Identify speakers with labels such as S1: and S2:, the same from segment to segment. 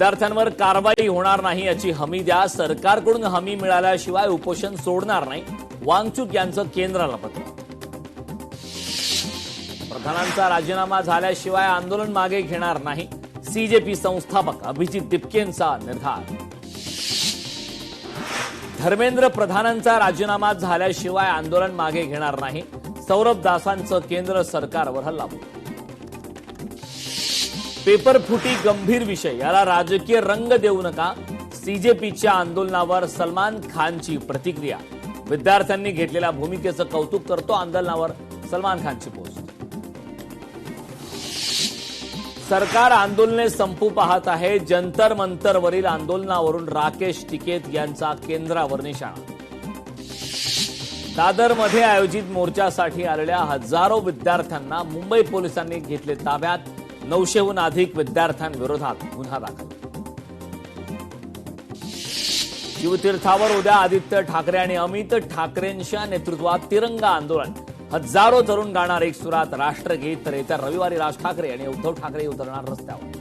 S1: विद्यार्थ्यांवर कारवाई होणार नाही याची हमी द्या, सरकारकडून हमी मिळाल्याशिवाय उपोषण सोडणार नाही, वांगचूक यांचं केंद्राला पत्र. प्रधानांचा राजीनामा झाल्याशिवाय आंदोलन मागे घेणार नाही, सीजेपी संस्थापक अभिजित दिपकेंचा निर्धार. धर्मेंद्र प्रधानांचा राजीनामा झाल्याशिवाय आंदोलन मागे घेणार नाही, सौरभ दासांचं केंद्र सरकारवर हल्लाबोल. पेपर फुटी गंभीर विषय, याला राजकीय रंग देऊ नका, सीजेपीच्या आंदोलनावर सलमान खानची प्रतिक्रिया. विद्यार्थ्यांनी घेतलेल्या भूमिकेचं कौतुक करतो आंदोलनावर सलमान खानची पोस्ट. सरकार आंदोलने संपू पाहत आहे, जंतर मंतरवरील आंदोलनावरून राकेश टिकेत यांचा केंद्रावर निशाणा. दादरमध्ये आयोजित मोर्चासाठी आलेल्या हजारो विद्यार्थ्यांना मुंबई पोलिसांनी घेतले ताब्यात, 900हून अधिक विद्यार्थ्यांविरोधात गुन्हा दाखल. शिवतीर्थावर उद्या आदित्य ठाकरे आणि अमित ठाकरेंच्या नेतृत्वात तिरंगा आंदोलन. हजारो तरुण गाणार एक सुरात राष्ट्रगीत, तर येत्या रविवारी राज ठाकरे आणि उद्धव ठाकरे उतरणार रस्त्यावर.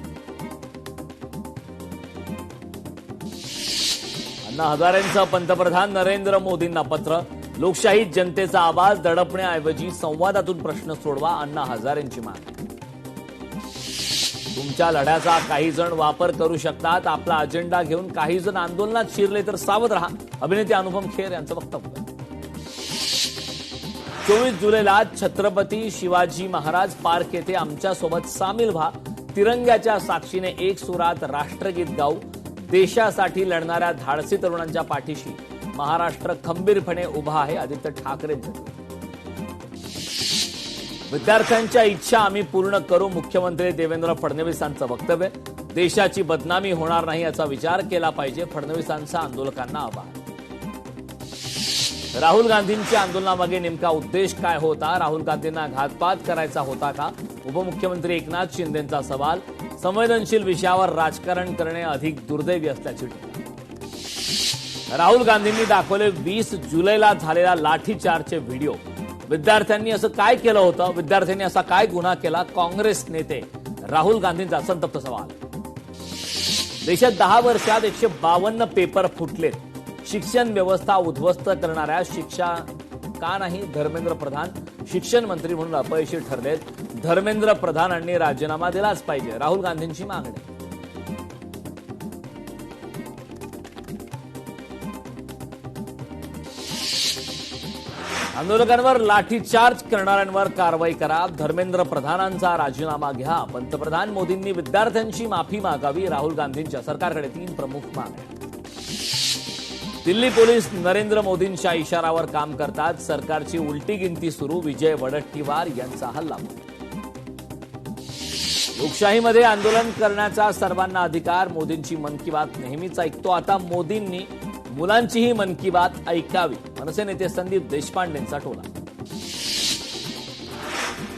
S1: अण्णा हजारेंचं पंतप्रधान नरेंद्र मोदींना पत्र. लोकशाहीत जनतेचा आवाज दडपण्याऐवजी संवादातून प्रश्न सोडवा, अण्णा हजारेंची मागणी. तुमच्या लढ्याचा काही जण वापर करू शकतात, आपला अजेंडा घेऊन काही जण आंदोलनात शिरले तर सावध रहा, अभिनेते अनुपम खेर यांचं वक्तव्य. 24 जुलैला छत्रपती शिवाजी महाराज पार्क येथे आमच्यासोबत सामील व्हा, तिरंग्याच्या साक्षीने एक सुरात राष्ट्रगीत गाऊ. देशासाठी लढणाऱ्या धाडसी तरुणांच्या पाठीशी महाराष्ट्र खंबीरपणे उभा आहे, आदित्य ठाकरेंचं. विद्यार्थ्यांच्या इच्छा आम्ही पूर्ण करू, मुख्यमंत्री देवेंद्र फडणवीसांचं वक्तव्य. देशाची बदनामी होणार नाही याचा विचार केला पाहिजे, फडणवीसांचा आंदोलकांना आवाहन. राहुल गांधींच्या आंदोलनामागे नेमका उद्देश काय होता? राहुल गांधींना घातपात करायचा होता का? उपमुख्यमंत्री एकनाथ शिंदेंचा सवाल. संवेदनशील विषयावर राजकारण करणे अधिक दुर्दैवी असल्याची टीका. राहुल गांधींनी दाखवले 20 जुलैला झालेला लाठीचार्जचे व्हिडिओ. विद्यार्थ्यांनी असं काय केलं होतं? विद्यार्थ्यांनी असा काय गुन्हा केला? काँग्रेस नेते राहुल गांधींचा संतप्त सवाल. देशात 10 वर्षात 152 पेपर फुटलेत. शिक्षण व्यवस्था उद्ध्वस्त करणाऱ्या शिक्षा का नाही? धर्मेंद्र प्रधान शिक्षण मंत्री म्हणून अपयशी ठरलेत. धर्मेंद्र प्रधानांनी राजीनामा दिलाच पाहिजे, राहुल गांधींची मागणी. आंदोलकांवर लाठीचार्ज करणाऱ्यांवर कारवाई करा, धर्मेंद्र प्रधानांचा राजीनामा घ्या, पंतप्रधान मोदींनी विद्यार्थ्यांची माफी मागावी, राहुल गांधींच्या सरकारकडे 3 प्रमुख मागण्या. दिल्ली पोलीस नरेंद्र मोदींच्या इशारावर काम करतात, सरकारची उलटी गिनती सुरू, विजय वडट्टीवार यांचा हल्ला. लोकशाहीमध्ये आंदोलन करण्याचा सर्वांना अधिकार, मोदींची मन की बात नेहमीच ऐकतो, आता मोदींनी मुलांचीही मन की बात ऐकावी, मनसे नेते संदीप देशपांडेंचा टोला.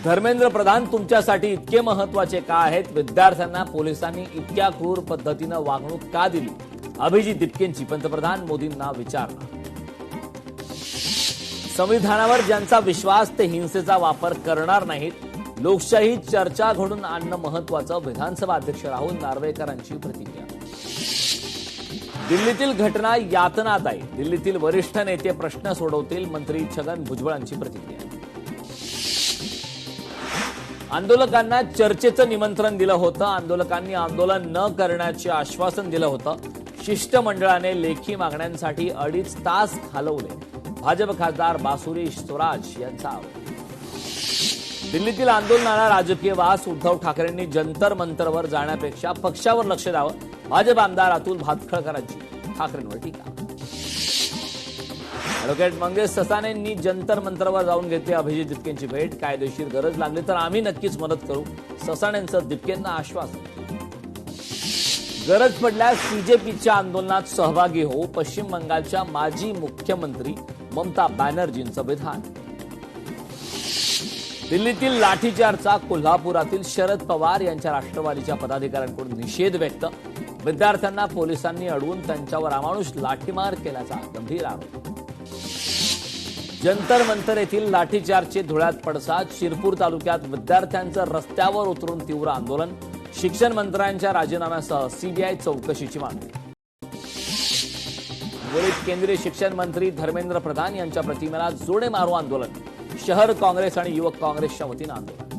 S1: धर्मेंद्र प्रधान तुमच्यासाठी इतके महत्वाचे का आहेत? विद्यार्थ्यांना पोलिसांनी इतक्या क्रूर पद्धतीनं वागणूक का दिली? अभिजित दिपकेंची पंतप्रधान मोदींना विचारणा. संविधानावर ज्यांचा विश्वास ते हिंसेचा वापर करणार नाहीत, लोकशाही चर्चा घडून आणणं महत्वाचं, विधानसभा अध्यक्ष राहुल नार्वेकरांची प्रतिक्रिया. दिल्लीतील घटना यातनात आहे, दिल्लीतील वरिष्ठ नेते प्रश्न सोडवतील, मंत्री छगन भुजबळांची प्रतिक्रिया. आंदोलकांना चर्चेचं निमंत्रण दिलं होतं, आंदोलकांनी आंदोलन न करण्याचे आश्वासन दिलं होतं. शिष्टमंडळाने लेखी मागण्यांसाठी 2.5 तास घालवले, भाजप खासदार बासुरी स्वराज यांचा आरोप. दिल्लीतील आंदोलनाला राजकीय वास, उद्धव ठाकरेंनी जंतर मंतरवर जाण्यापेक्षा पक्षावर लक्ष द्यावं, भाजप आमदार अतुल भातखळकरांची ठाकरेंवर टीका. ॲडव्होकेट मंगेश ससानेंनी जंतर मंतरवर जाऊन घेतली अभिजित दिपकेंची भेट, कायदेशीर गरज लागली तर आम्ही नक्कीच मदत करू, ससानेंचं दिपकेंना आश्वासन. गरज पडल्यास सीजेपीच्या आंदोलनात सहभागी होऊ, पश्चिम बंगालच्या माजी मुख्यमंत्री ममता बॅनर्जींचं विधान. दिल्लीतील लाठीचार्जचा कोल्हापुरातील शरद पवार यांच्या राष्ट्रवादीच्या पदाधिकाऱ्यांकडून निषेध व्यक्त. विद्यार्थ्यांना पोलिसांनी अडवून त्यांच्यावर अमानुष लाठीमार केल्याचा गंभीर आरोप. जंतर मंतर येथील लाठीचार्जचे धुळ्यात पडसाद. शिरपूर तालुक्यात विद्यार्थ्यांचं रस्त्यावर उतरून तीव्र आंदोलन. शिक्षण मंत्र्यांच्या राजीनाम्यासह सीबीआय चौकशीची मागणी. हिंगोलीत केंद्रीय शिक्षण मंत्री धर्मेंद्र प्रधान यांच्या प्रतिमेला जोडे मारो आंदोलन. शहर काँग्रेस आणि युवक काँग्रेसच्या वतीनं आंदोलन.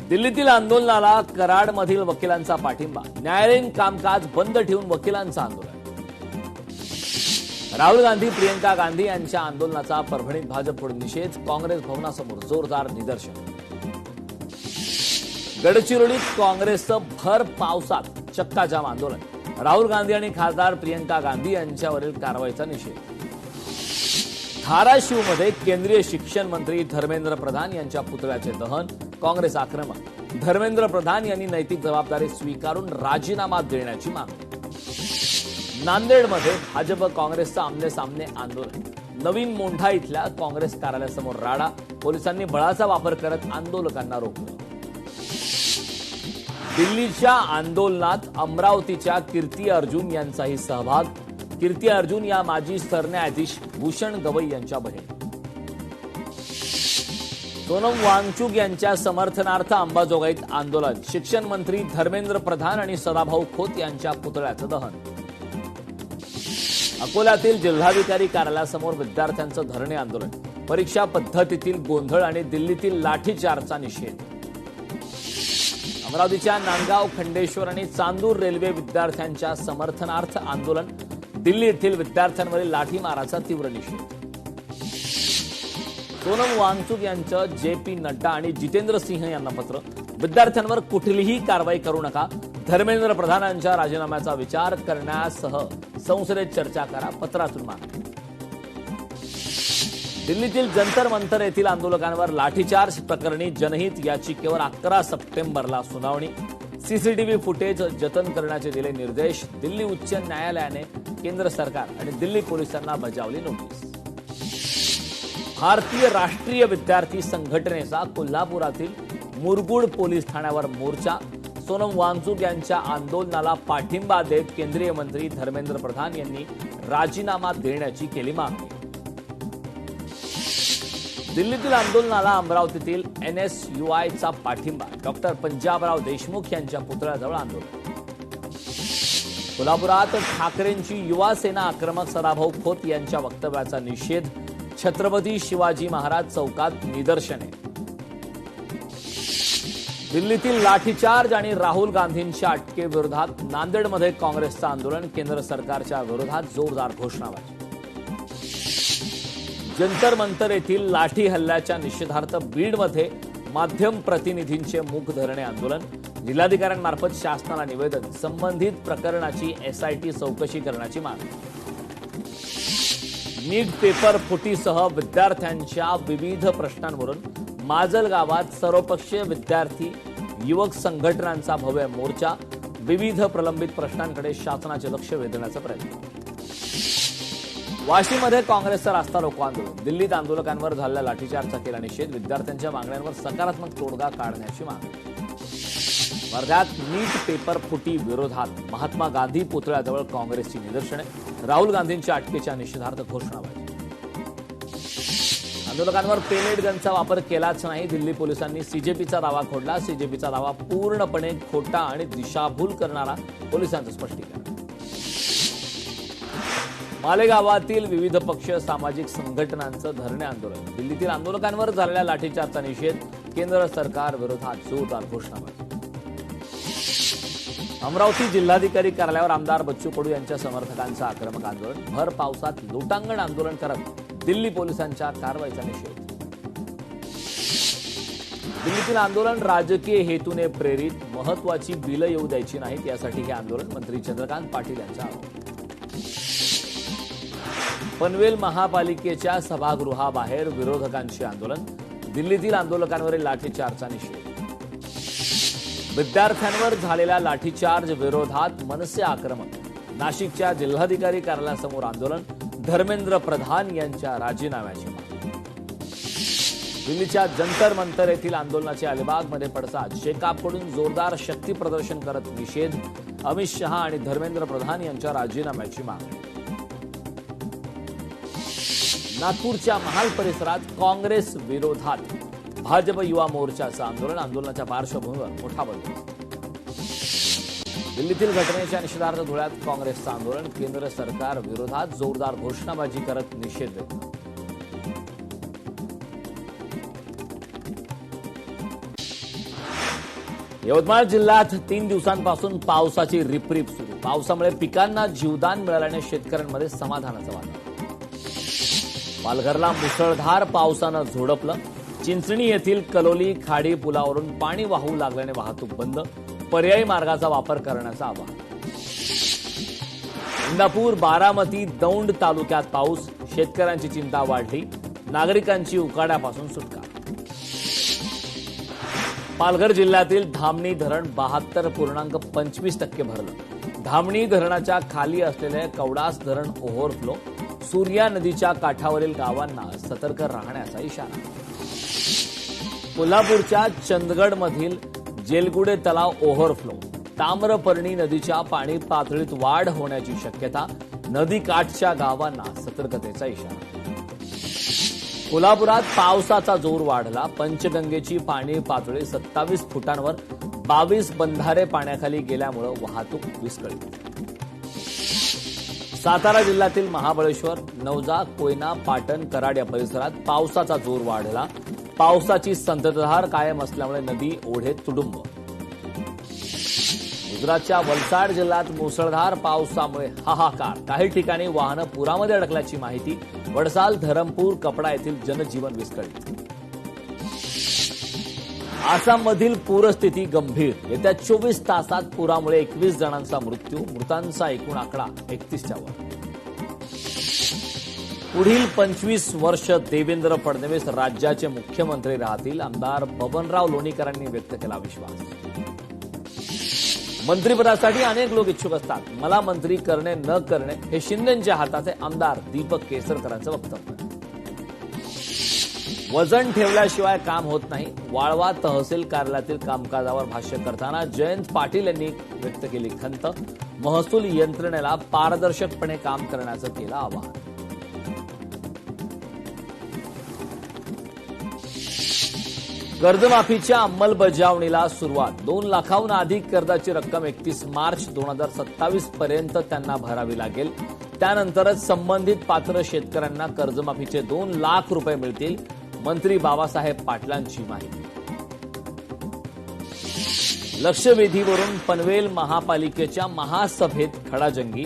S1: दिल्लीतील आंदोलनाला कराडमधील वकिलांचा पाठिंबा. न्यायालयीन कामकाज बंद ठेवून वकिलांचं आंदोलन. राहुल गांधी प्रियंका गांधी यांच्या आंदोलनाचा परभणीत भाजपकडून निषेध. काँग्रेस भवनासमोर जोरदार निदर्शन. गडचिरोलीत काँग्रेसचं भर पावसात चक्काजाम आंदोलन. राहुल गांधी आणि खासदार प्रियंका गांधी यांच्यावरील कारवाईचा निषेध. धाराशिवमध्ये केंद्रीय शिक्षण मंत्री धर्मेंद्र प्रधान यांच्या पुतळ्याचे दहन. काँग्रेस आक्रमक. धर्मेंद्र प्रधान यांनी नैतिक जबाबदारी स्वीकारून राजीनामा देण्याची मागणी. नांदेडमध्ये भाजप काँग्रेसचं आमने-सामने आंदोलन. नवीन मोंढा इथल्या काँग्रेस कार्यालयासमोर राडा. पोलिसांनी बळाचा वापर करत आंदोलकांना रोखलं. दिल्लीच्या आंदोलनात अमरावतीच्या कीर्ती अर्जुन यांचाही सहभाग. कीर्ती अर्जुन या माजी सरन्यायाधीश भूषण गवई यांच्या बहीण. सोनम वांगचुक यांच्या समर्थनार्थ अंबाजोगाईत आंदोलन. शिक्षण मंत्री धर्मेंद्र प्रधान आणि सदाभाऊ खोत यांच्या पुतळ्याचं दहन. अकोल्यातील जिल्हाधिकारी कार्यालयासमोर विद्यार्थ्यांचं धरणे आंदोलन. परीक्षा पद्धतीतील गोंधळ आणि दिल्लीतील लाठीचार्जचा निषेध. अमरावतीच्या नांदगाव, खंडेश्वर आणि चांदूर रेल्वे विद्यार्थ्यांच्या समर्थनार्थ आंदोलन. दिल्ली येथील विद्यार्थ्यांवरील लाठीमाराचा तीव्र निषेध. सोनम वांगचुक यांचं JP नड्डा आणि जितेंद्र सिंह यांना पत्र. विद्यार्थ्यांवर कुठलीही कारवाई करू नका. धर्मेंद्र प्रधानांच्या राजीनाम्याचा विचार करण्यासह संसदेत चर्चा करा. पत्रातून मागणी. दिल्लीतील जंतर मंतर येथील आंदोलकांवर लाठीचार्ज प्रकरणी जनहित याचिकेवर 11 सप्टेंबरला सुनावणी. सीसीटीव्ही फुटेज जतन करण्याचे दिले निर्देश. दिल्ली उच्च न्यायालयाने केंद्र सरकार आणि दिल्ली पोलिसांना बजावली नोटीस. भारतीय राष्ट्रीय विद्यार्थी संघटनेचा कोल्हापुरातील मुरगुड पोलीस ठाण्यावर मोर्चा. सोनम वांगचुक यांच्या आंदोलनाला पाठिंबा देत केंद्रीय मंत्री धर्मेंद्र प्रधान यांनी राजीनामा देण्याची केली मागणी. दिल्लीतील आंदोलनाला अमरावतीतील NSUIचा पाठिंबा. डॉक्टर पंजाबराव देशमुख यांच्या पुतळ्याजवळ आंदोलन. कोल्हापुरात ठाकरेंची युवा सेना आक्रमक. सदाभाऊ खोत यांच्या वक्तव्याचा निषेध. छत्रपती शिवाजी महाराज चौकात निदर्शने. दिल्लीतील लाठीचार्ज आणि राहुल गांधींच्या अटकेविरोधात नांदेडमध्ये काँग्रेसचं आंदोलन. केंद्र सरकारच्या विरोधात जोरदार घोषणाबाजी. जंतर मंतर येथील लाठी हल्ल्याच्या निषेधार्थ बीडमध्ये माध्यम प्रतिनिधींचे मूक धरणे आंदोलन. जिल्हाधिकाऱ्यांमार्फत शासनाला निवेदन. संबंधित प्रकरणाची SIT चौकशी करण्याची मागणी. नीट पेपर फुटीसह विद्यार्थ्यांच्या विविध प्रश्नांवरून माजल गावात सर्वपक्षीय विद्यार्थी युवक संघटनांचा भव्य मोर्चा. विविध प्रलंबित प्रश्नांकडे शासनाचे लक्ष वेधण्याचा प्रयत्न. वाशीमध्ये काँग्रेसचा रास्ता रोको आंदोलन. दिल्लीत आंदोलकांवर झालेल्या लाठीचार्जचा केला निषेध. विद्यार्थ्यांच्या मागण्यांवर सकारात्मक तोडगा काढण्याची मागणी. वर्ध्यात नीट पेपर फुटी विरोधात महात्मा गांधी पुतळ्याजवळ काँग्रेसची निदर्शने. राहुल गांधींच्या अटकेच्या निषेधार्थ घोषणाबाजी. आंदोलकांवर पेलेट गनचा वापर केलाच नाही. दिल्ली पोलिसांनी CJPचा दावा खोडला. CJPचा दावा पूर्णपणे खोटा आणि दिशाभूल करणारा. पोलिसांचं स्पष्टीकरण. मालेगावातील विविध पक्ष सामाजिक संघटनांचं धरणे आंदोलन. दिल्लीतील आंदोलकांवर झालेल्या लाठीचार्जचा निषेध. केंद्र सरकार विरोधात जोरदार घोषणाबाजी. अमरावती जिल्हाधिकारी कार्यालयावर आमदार बच्चू कडू यांच्या समर्थकांचं आक्रमक आंदोलन. भर पावसात लोटांगण आंदोलन करत दिल्ली पोलिसांच्या कारवाईचा निषेध. दिल्लीतील आंदोलन राजकीय हेतूने प्रेरित. महत्वाची बिलं येऊ द्यायची नाहीत यासाठी हे आंदोलन. मंत्री चंद्रकांत पाटील यांचा आरोप. पनवेल महापालिकेच्या सभागृहाबाहेर विरोधकांचे आंदोलन. दिल्लीतील आंदोलकांवरील लाठीचार्जचा निषेध. विद्यार्थ्यांवर झालेल्या लाठीचार्ज विरोधात मनसे आक्रमक. नाशिकच्या जिल्हाधिकारी कार्यालयासमोर आंदोलन. धर्मेंद्र प्रधान यांच्या राजीनाम्याची मागणी. दिल्लीच्या जंतर मंतर येथील आंदोलनाचे अलिबागमध्ये पडसाद. शेकापकडून जोरदार शक्ती प्रदर्शन करत निषेध. अमित शहा आणि धर्मेंद्र प्रधान यांच्या राजीनाम्याची मागणी. नागपूरच्या महाल परिसरात काँग्रेस विरोधात भाजप युवा मोर्चाचं आंदोलनाच्या पार्श्वभूमीवर मोठा बंदोबस्त. दिल्लीतील घटनेच्या निषेधार्थ धुळ्यात काँग्रेसचं आंदोलन. केंद्र सरकार विरोधात जोरदार घोषणाबाजी करत निषेध व्यक्त. यवतमाळ जिल्ह्यात 3 दिवसांपासून पावसाची रिपरिप सुरू. पावसामुळे पिकांना जीवदान मिळाल्याने शेतकऱ्यांमध्ये समाधानाचं वातावरण. पालघरला मुसळधार पावसानं झोडपलं. चिंचणी येथील कलोली खाडी पुलावरून पाणी वाहू लागल्याने वाहतूक बंद. पर्यायी मार्गाचा वापर करण्याचं आवाहन. इंदापूर, बारामती, दौंड तालुक्यात पाऊस. शेतकऱ्यांची चिंता वाढली. नागरिकांची उकाड्यापासून सुटका. पालघर जिल्ह्यातील धामणी धरण 72.25% भरलं. धामणी धरणाच्या खाली असलेले कवडास धरण ओव्हरफ्लो. सूर्या नदीच्या काठावरील गावांना सतर्क राहण्याचा इशारा. कोल्हापूरच्या चंदगडमधील जेलगुडे तलाव ओव्हरफ्लो. ताम्रपर्णी नदीच्या पाणी पातळीत वाढ होण्याची शक्यता. नदीकाठच्या गावांना सतर्कतेचा इशारा. कोल्हापुरात पावसाचा जोर वाढला. पंचगंगेची पाणी पातळी 27 फुटांवर. 22 बंधारे पाण्याखाली गेल्यामुळे वाहतूक विस्कळीत. सातारा जिल्ह्यातील महाबळेश्वर, नवजा, कोयना, पाटण, कराड या परिसरात पावसाचा जोर वाढला. पावसाची संततधार कायम असल्यामुळे नदी ओढे तुडुंब. गुजरातच्या वलसाड जिल्ह्यात मुसळधार पावसामुळे हाहाकार. काही ठिकाणी वाहनं पुरामध्ये अडकल्याची माहिती. वडसाल, धरमपूर, कपडा येथील जनजीवन विस्कळीत. आसाममधील पूरस्थिती गंभीर. येत्या 24 तासात पुरामुळे 21 जणांचा मृत्यू. मृतांचा एकूण आकडा 31च्या वर. पुढील 25 वर्ष देवेंद्र फडणवीस राज्याचे मुख्यमंत्री राहतील. आमदार बबनराव लोणीकरांनी व्यक्त केला विश्वास. मंत्रिपदासाठी अनेक लोक इच्छुक असतात. मला मंत्री करणे न करणे हे शिंदेंच्या हातात आहे. आमदार दीपक केसरकरांचं वक्तव्य. वजन ठेवल्याशिवाय काम होत नाही. वाळवा तहसील कार्यालयातील कामकाजावर भाष्य करताना जयंत पाटील यांनी व्यक्त केली खंत. महसूल यंत्रणेला पारदर्शकपणे काम करण्याचं केलं आवाहन. कर्जमाफीच्या अंमलबजावणीला सुरुवात. 2 लाखाहून अधिक कर्जाची रक्कम 31 मार्च 2027 पर्यंत त्यांना भरावी लागेल. त्यानंतरच संबंधित पात्र शेतकऱ्यांना कर्जमाफीचे 2 लाख रुपये मिळतील. मंत्री बाबासाहेब पाटलांची माहिती. लक्षवेधीवरून पनवेल महापालिकेच्या महासभेत खडाजंगी.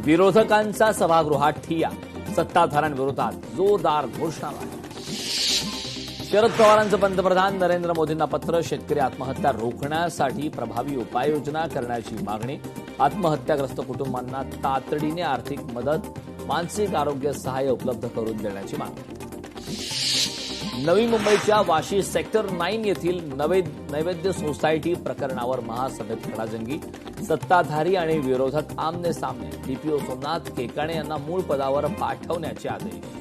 S1: विरोधकांचा सभागृहात ठिय्या. सत्ताधाऱ्यांविरोधात जोरदार घोषणाबाजी. शरद पवारांचं पंतप्रधान नरेंद्र मोदींना पत्र. शेतकरी आत्महत्या रोखण्यासाठी प्रभावी उपाययोजना करण्याची मागणी. आत्महत्याग्रस्त कुटुंबांना तातडीने आर्थिक मदत, मानसिक आरोग्य सहाय्य उपलब्ध करून देण्याची मागणी. नवी मुंबईच्या वाशी सेक्टर 9 येथील नैवेद्य सोसायटी प्रकरणावर महासभेत खडाजंगी. सत्ताधारी आणि विरोधक आमने सामने. डीपीओ सोमनाथ केकाणे यांना मूळ पदावर पाठवण्याचे आदेश.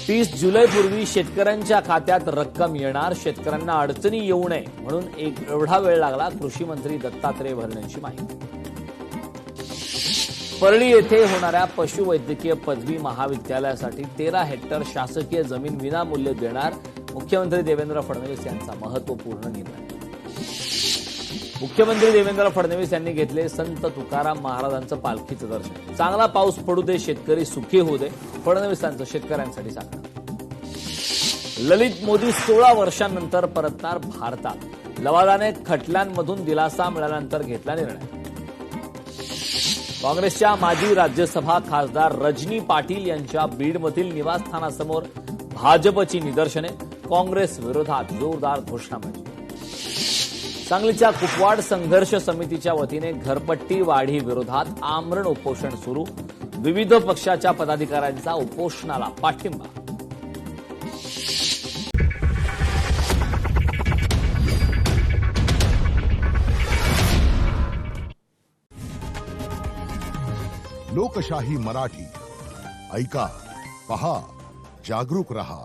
S1: 30 जुलैपूर्वी शेतकऱ्यांच्या खात्यात रक्कम येणार. शेतकऱ्यांना अडचणी येऊ नये म्हणून एवढा वेळ लागला. कृषी मंत्री दत्तात्रय भरणेंची माहिती. परळी येथे होणाऱ्या पशुवैद्यकीय पदवी महाविद्यालयासाठी 13 हेक्टर शासकीय जमीन विनामूल्य देणार. मुख्यमंत्री देवेंद्र फडणवीस यांचा महत्वपूर्ण निर्णय. मुख्यमंत्री देवेंद्र फडणवीस यांनी घेतले संत तुकाराम महाराजांचं पालखीचं दर्शन. चांगला पाऊस पडू दे, शेतकरी सुखी होऊ दे. फडणवीसांचं शेतकऱ्यांसाठी सांगणं. ललित मोदी 16 वर्षांनंतर परतणार भारतात. लवादाने खटल्यांमधून दिलासा मिळाल्यानंतर घेतला निर्णय. काँग्रेसच्या माजी राज्यसभा खासदार रजनी पाटील यांच्या बीडमधील निवासस्थानासमोर भाजपची निदर्शने. काँग्रेस विरोधात जोरदार घोषणाबाजी. सांगलीच्या कुपवाड संघर्ष समितीच्या वतीने घरपट्टी वाढी विरोधात आमरण उपोषण सुरू. विविध पक्षाच्या पदाधिकाऱ्यांचा उपोषणाला पाठिंबा.
S2: लोकशाही मराठी ऐका, पहा, जागरूक रहा.